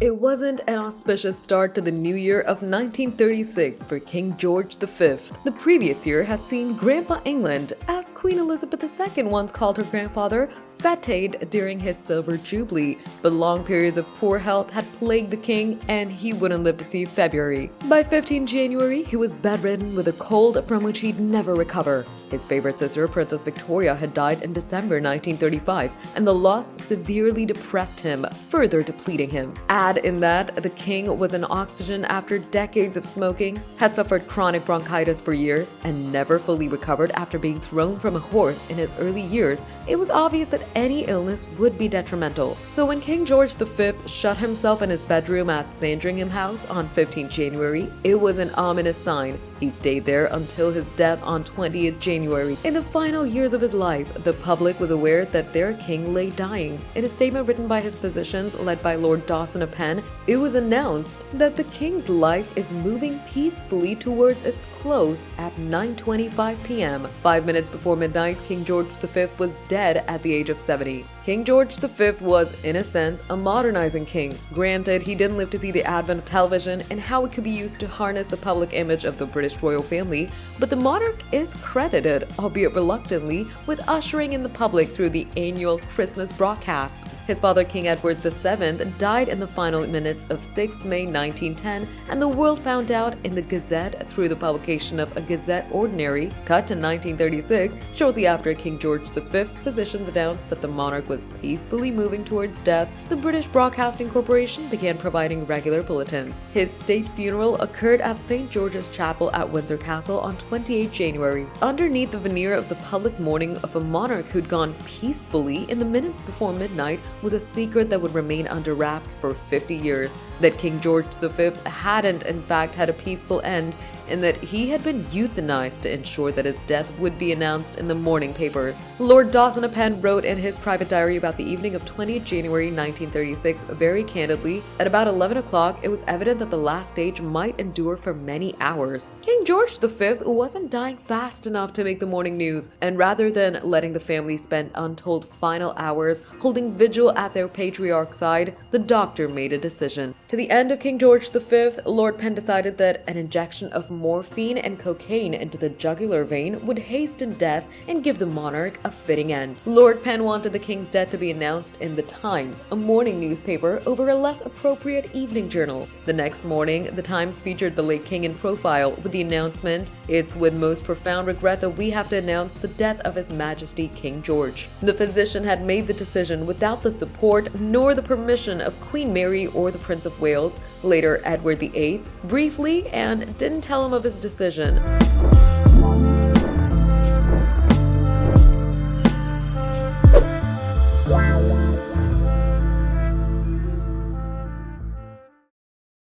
It wasn't an auspicious start to the new year of 1936 for King George V. The previous year had seen Grandpa England, as Queen Elizabeth II once called her grandfather, feted during his Silver Jubilee, but long periods of poor health had plagued the king and he wouldn't live to see February. By 15 January, he was bedridden with a cold from which he'd never recover. His favorite sister, Princess Victoria, had died in December 1935, and the loss severely depressed him, further depleting him. Add in that the king was on oxygen after decades of smoking, had suffered chronic bronchitis for years, and never fully recovered after being thrown from a horse in his early years. It was obvious that any illness would be detrimental. So when King George V shut himself in his bedroom at Sandringham House on 15 January, it was an ominous sign. He stayed there until his death on 20th January. In the final years of his life, the public was aware that their king lay dying. In a statement written by his physicians, led by Lord Dawson-a-Pen, it was announced that the king's life is moving peacefully towards its close at 9:25 p.m. 5 minutes before midnight, King George V was dead at the age of 70. King George V was, in a sense, a modernizing king. Granted, he didn't live to see the advent of television and how it could be used to harness the public image of the British royal family, but the monarch is credited, albeit reluctantly, with ushering in the public through the annual Christmas broadcast. His father, King Edward VII, died in the final minutes of 6th May 1910, and the world found out in the Gazette through the publication of a Gazette Ordinary. Cut to 1936, shortly after King George V's physicians announced that the monarch was peacefully moving towards death, the British Broadcasting Corporation began providing regular bulletins. His state funeral occurred at St. George's Chapel at Windsor Castle on 28 January. Underneath the veneer of the public mourning of a monarch who'd gone peacefully in the minutes before midnight was a secret that would remain under wraps for 50 years, that King George V hadn't in fact had a peaceful end, and that he had been euthanized to ensure that his death would be announced in the morning papers. Lord Dawson-a-Pen wrote in his private diary about the evening of 20th January 1936 very candidly, at about 11 o'clock, it was evident that the last stage might endure for many hours. King George V wasn't dying fast enough to make the morning news, and rather than letting the family spend untold final hours holding vigil at their patriarch's side, the doctor made a decision. To the end of King George V, Lord Penn decided that an injection of morphine and cocaine into the jugular vein would hasten death and give the monarch a fitting end. Lord Penn wanted the king's death to be announced in the Times, a morning newspaper, over a less appropriate evening journal. The next morning, the Times featured the late king in profile with the announcement, "It's with most profound regret that we have to announce the death of His Majesty King George." The physician had made the decision without the support nor the permission of Queen Mary or the Prince of Wales, later Edward VIII, briefly, and didn't tell him of his decision.